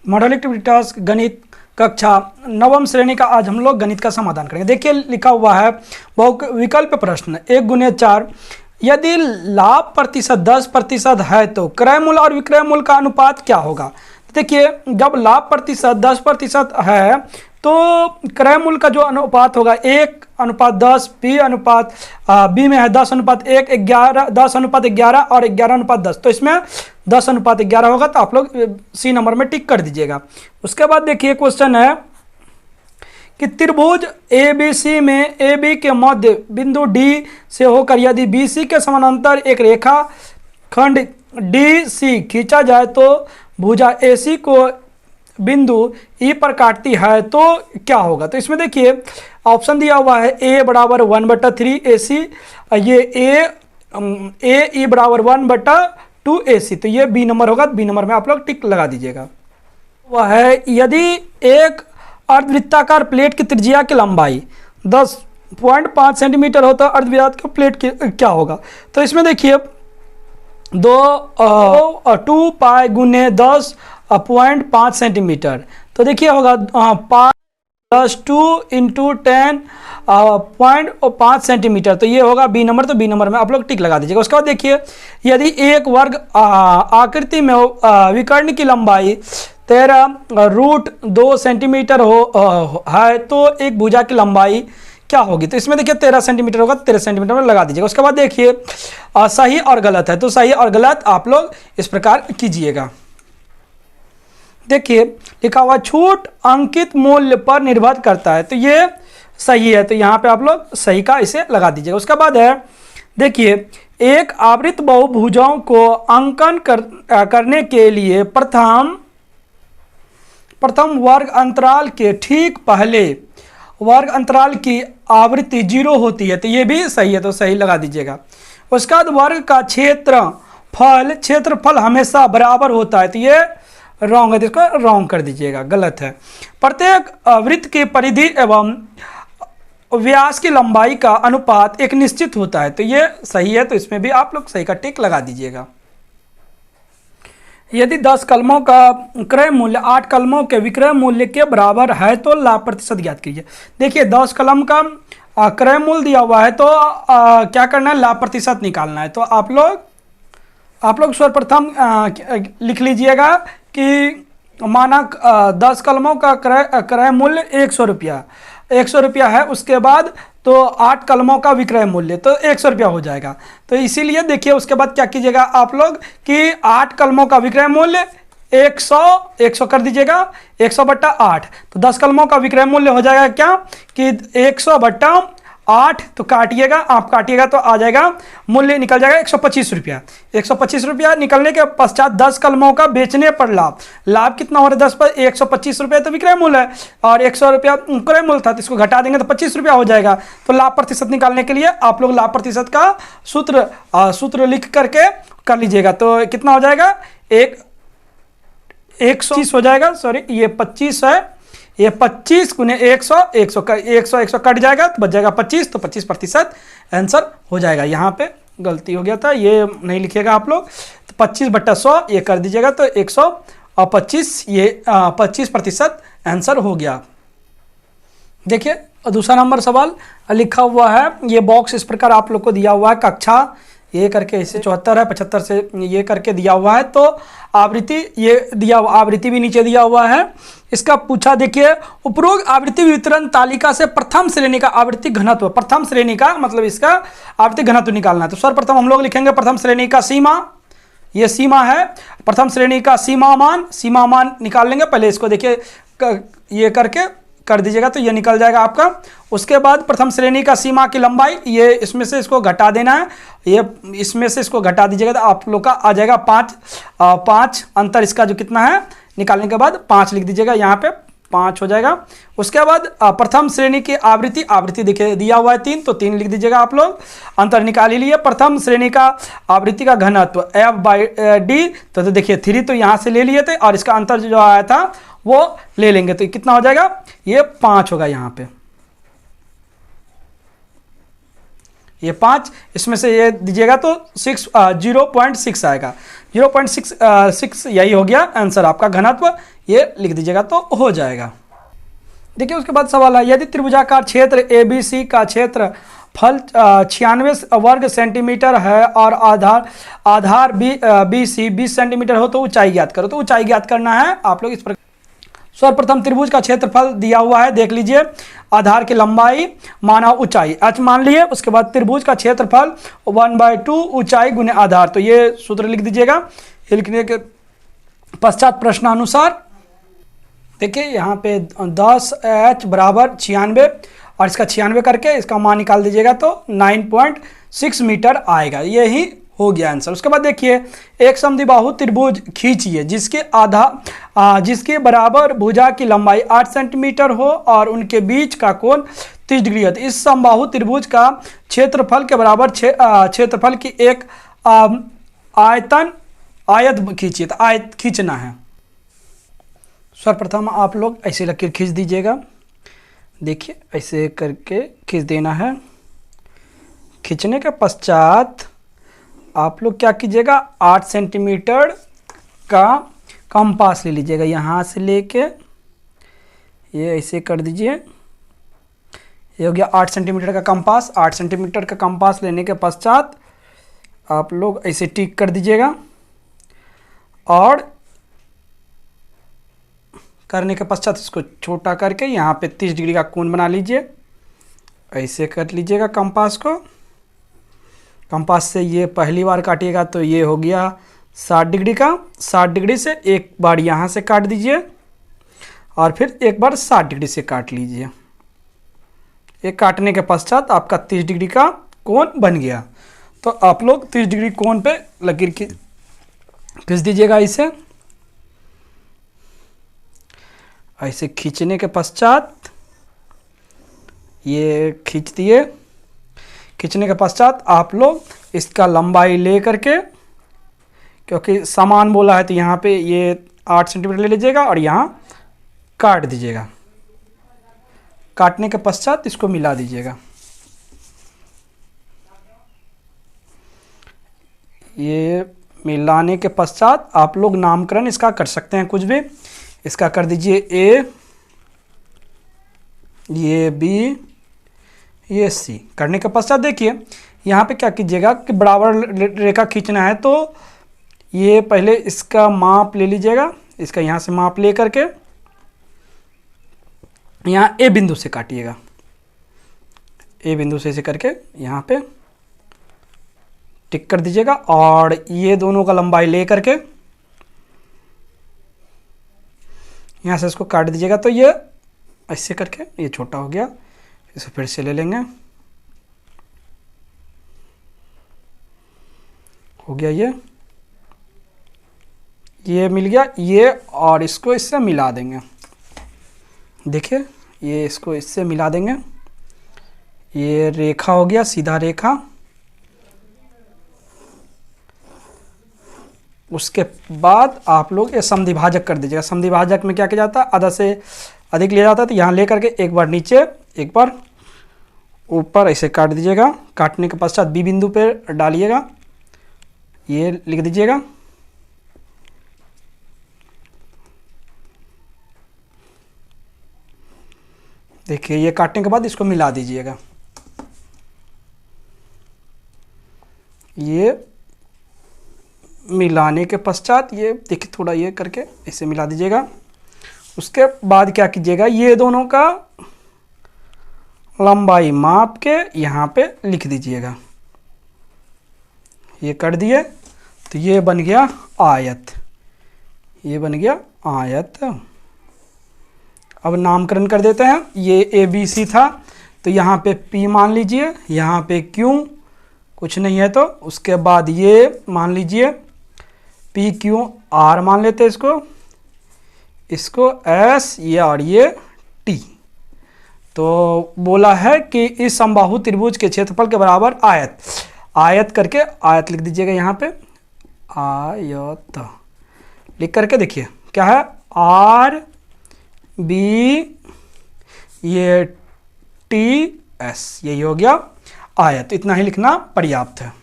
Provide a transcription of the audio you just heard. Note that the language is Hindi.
मॉडल एक्टिविटी टास्क गणित कक्षा नवम श्रेणी का आज हम लोग गणित का समाधान करेंगे। देखिए लिखा हुआ है बहुविकल्प प्रश्न 1×4 यदि लाभ प्रतिशत 10% है तो क्रय मूल्य और विक्रय मूल्य का अनुपात क्या होगा। देखिए जब लाभ प्रतिशत 10% है तो क्रय मूल्य का जो अनुपात होगा 1:10, बी में है 10:1, 10:11 और 11:10, तो इसमें 10:11 होगा। तो आप लोग सी नंबर में टिक कर दीजिएगा। उसके बाद देखिए क्वेश्चन है कि त्रिभुज ABC में AB के मध्य बिंदु D से होकर यदि BC के समानांतर एक रेखा खंड DC खींचा जाए तो भुजा AC को बिंदु E पर काटती है तो क्या होगा। तो इसमें देखिए ऑप्शन दिया हुआ है A बराबर 1/3 AC, ये A E बराबर 1/2 AC, तो ये बी नंबर होगा। बी नंबर में आप लोग टिक लगा दीजिएगा। वह है यदि एक अर्धवृत्ताकार प्लेट की त्रिज्या की लंबाई 10.5 सेंटीमीटर हो तो अर्धवृत्ताकार प्लेट की क्या होगा। तो इसमें देखिए 2 पाई गुने 10.5 सेंटीमीटर, तो देखिए होगा 5 + 2 × 10.5 सेंटीमीटर, तो ये होगा बी नंबर। तो बी नंबर में आप लोग टिक लगा दीजिएगा। उसके बाद देखिए यदि एक वर्ग आकृति में विकर्ण की लंबाई 13√2 सेंटीमीटर है तो एक भुजा की लंबाई क्या होगी। तो इसमें देखिए 13 सेंटीमीटर होगा, 13 सेंटीमीटर में लगा दीजिएगा। उसके बाद देखिए सही और गलत है, तो सही और गलत आप लोग इस प्रकार कीजिएगा। देखिए लिखा हुआ छूट अंकित मूल्य पर निर्भर करता है, तो ये सही है, तो यहाँ पे आप लोग सही का इसे लगा दीजिएगा। उसके बाद है देखिए एक आवृत बहुभुजाओं को अंकन करने के लिए प्रथम वर्ग अंतराल के ठीक पहले वर्ग अंतराल की आवृत्ति 0 होती है, तो ये भी सही है, तो सही लगा दीजिएगा। उसके बाद वर्ग का क्षेत्रफल हमेशा बराबर होता है, तो ये रॉन्ग है, तो इसको रॉन्ग कर दीजिएगा, गलत है। प्रत्येक वृत्त की परिधि एवं व्यास की लंबाई का अनुपात एक निश्चित होता है, तो ये सही है, तो इसमें भी आप लोग सही का टिक लगा दीजिएगा। यदि 10 कलमों का क्रय मूल्य 8 कलमों के विक्रय मूल्य के बराबर है तो लाभ प्रतिशत ज्ञात कीजिए। देखिए 10 कलम का क्रय मूल्य दिया हुआ है तो क्या करना है, लाभ प्रतिशत निकालना है। तो आप लोग सर्वप्रथम लिख लीजिएगा कि माना 10 कलमों का क्रय मूल्य 100 रुपया है, उसके बाद तो 8 कलमों का विक्रय मूल्य तो 100 रुपया हो जाएगा। तो इसीलिए देखिए उसके बाद क्या कीजिएगा आप लोग कि 8 कलमों का विक्रय मूल्य 100 कर दीजिएगा, 100/8, तो 10 कलमों का विक्रय मूल्य हो जाएगा क्या कि 100/8, तो काटिएगा, आप काटिएगा तो आ जाएगा मूल्य निकल जाएगा 125 रुपया। 125 रुपया निकलने के पश्चात 10 कलमों का बेचने पर लाभ कितना हो रहा है, 10 पर 125 रुपये तो विक्रय मूल्य है और 100 रुपया क्रय मूल्य था, तो इसको घटा देंगे तो 25 रुपया हो जाएगा। तो लाभ प्रतिशत निकालने के लिए आप लोग लाभ प्रतिशत का सूत्र लिख करके कर लीजिएगा। तो कितना हो जाएगा 120 हो जाएगा, सॉरी ये 25 है, ये 25 गुने 100 कट जाएगा तो बच जाएगा 25, तो 25% आंसर हो जाएगा। यहाँ पे गलती हो गया था, ये नहीं लिखिएगा आप लोग, तो 25/100 ये कर दीजिएगा, तो 125 ये 25% आंसर हो गया। देखिए दूसरा नंबर सवाल लिखा हुआ है, ये बॉक्स इस प्रकार आप लोग को दिया हुआ है, कक्षा ये करके इसे 74 है, 75 से ये करके दिया हुआ है, तो आवृत्ति ये दिया हुआ, आवृत्ति भी नीचे दिया हुआ है। इसका पूछा देखिए उपरोक्त आवृत्ति वितरण तालिका से प्रथम श्रेणी का आवृत्ति घनत्व, प्रथम श्रेणी का मतलब इसका आवृत्ति घनत्व निकालना है। तो सर्वप्रथम हम लोग लिखेंगे प्रथम श्रेणी का सीमा, ये सीमा है, प्रथम श्रेणी का सीमा मान निकाल लेंगे। पहले इसको देखिए ये करके कर दीजिएगा तो ये निकल जाएगा आपका। उसके बाद प्रथम श्रेणी का सीमा की लंबाई, ये इसमें से इसको घटा देना है, ये इसमें से इसको घटा दीजिएगा तो आप लोग का आ जाएगा 5 अंतर इसका जो कितना है निकालने के बाद 5 लिख दीजिएगा, यहाँ पे 5 हो जाएगा। उसके बाद प्रथम श्रेणी की आवृत्ति देखिए दिया हुआ है 3, तो 3 लिख दीजिएगा आप लोग, अंतर निकाल ही लिए। प्रथम श्रेणी का आवृत्ति का घनत्व F/D, तो देखिए 3 तो यहाँ से ले लिए थे और इसका अंतर जो आया था वो ले लेंगे, तो कितना हो जाएगा, ये 5 होगा, यहाँ पे ये 5, इसमें से ये दीजिएगा तो 0.6 आएगा। 0.6 यही हो गया आंसर आपका घनत्व, ये लिख दीजिएगा तो हो जाएगा। देखिए उसके बाद सवाल है, यदि त्रिभुजाकार क्षेत्र ABC का क्षेत्र फल 96 वर्ग सेंटीमीटर है और आधार BC 20 सेंटीमीटर हो तो ऊंचाई ज्ञात करो। तो ऊंचाई ज्ञात करना है आप लोग इस प्रकार। सर्वप्रथम त्रिभुज का क्षेत्रफल दिया हुआ है, देख लीजिए, आधार की लंबाई माना ऊंचाई h मान लिए, उसके बाद त्रिभुज का क्षेत्रफल 1/2 ऊंचाई गुने आधार। तो ये सूत्र लिख दीजिएगा। ये लिखने के पश्चात प्रश्नानुसार देखिए यहाँ पे 10h बराबर 96 और इसका 96 करके इसका मान निकाल दीजिएगा तो 9.6 मीटर आएगा। यही हो गया आंसर। उसके बाद देखिए, एक समद्विबाहु त्रिभुज खींचिए जिसके बराबर भुजा की लंबाई 8 सेंटीमीटर हो और उनके बीच का कोण 30 डिग्री है। तो इस समबाहु त्रिभुज का क्षेत्रफल के बराबर क्षेत्रफल की एक आयत खींचिए। तो आयत खींचना है। सर्वप्रथम आप लोग ऐसे लकीर खींच दीजिएगा। देखिए ऐसे करके खींच देना है। खींचने के पश्चात आप लोग क्या कीजिएगा, 8 सेंटीमीटर का कंपास ले लीजिएगा। यहाँ से लेके ये ऐसे कर दीजिए। ये हो गया 8 सेंटीमीटर का कंपास। 8 सेंटीमीटर का कंपास लेने के पश्चात आप लोग ऐसे टिक कर दीजिएगा और करने के पश्चात इसको छोटा करके यहाँ पे 30 डिग्री का कोण बना लीजिए। ऐसे कर लीजिएगा कंपास को। कंपास से ये पहली बार काटिएगा तो ये हो गया 60 डिग्री का। 60 डिग्री से एक बार यहाँ से काट दीजिए और फिर एक बार 60 डिग्री से काट लीजिए। ये काटने के पश्चात आपका 30 डिग्री का कोण बन गया। तो आप लोग 30 डिग्री कोण पे लकीर खींच दीजिएगा। इसे ऐसे खींचने के पश्चात ये खींच दिए। खींचने के पश्चात आप लोग इसका लंबाई ले करके, क्योंकि समान बोला है तो यहाँ पे ये 8 सेंटीमीटर ले लीजिएगा और यहाँ काट दीजिएगा। काटने के पश्चात इसको मिला दीजिएगा। ये मिलाने के पश्चात आप लोग नामकरण इसका कर सकते हैं कुछ भी। इसका कर दीजिए A, ये B, ये C। करने के पश्चात देखिए यहाँ पे क्या कीजिएगा कि बराबर रेखा खींचना है तो ये पहले इसका माप ले लीजिएगा। इसका यहाँ से माप ले करके यहाँ A बिंदु से काटिएगा। A बिंदु से ऐसे करके यहाँ पे टिक कर दीजिएगा और ये दोनों का लंबाई ले करके यहाँ से इसको काट दीजिएगा। तो ये ऐसे करके ये छोटा हो गया। इसे फिर से ले लेंगे। हो गया ये मिल गया ये, और इसको इससे मिला देंगे। देखिए ये इसको इससे मिला देंगे। ये रेखा हो गया, सीधा रेखा। उसके बाद आप लोग ये समद्विभाजक कर दीजिएगा। समद्विभाजक में क्या किया जाता है, आधा से अधिक लिया जाता है तो यहाँ ले करके एक बार नीचे एक बार ऊपर ऐसे काट दीजिएगा। काटने के पश्चात बी बिंदु पे डालिएगा। ये लिख दीजिएगा। देखिए ये काटने के बाद इसको मिला दीजिएगा। ये मिलाने के पश्चात ये देखिए थोड़ा ये करके इसे मिला दीजिएगा। उसके बाद क्या कीजिएगा, ये दोनों का लंबाई माप के यहाँ पे लिख दीजिएगा। ये कर दिए तो ये बन गया आयत। ये बन गया आयत। अब नामकरण कर देते हैं। ये ABC था तो यहाँ पे P मान लीजिए, यहाँ पे Q कुछ नहीं है तो उसके बाद ये मान लीजिए PQR मान लेते हैं इसको S, ये और ये T। तो बोला है कि इस समबाहु त्रिभुज के क्षेत्रफल के बराबर आयत करके आयत लिख दीजिएगा। यहाँ पे आयत लिख करके देखिए क्या है, RB ये TS, यही हो गया आए। तो इतना ही लिखना पर्याप्त है।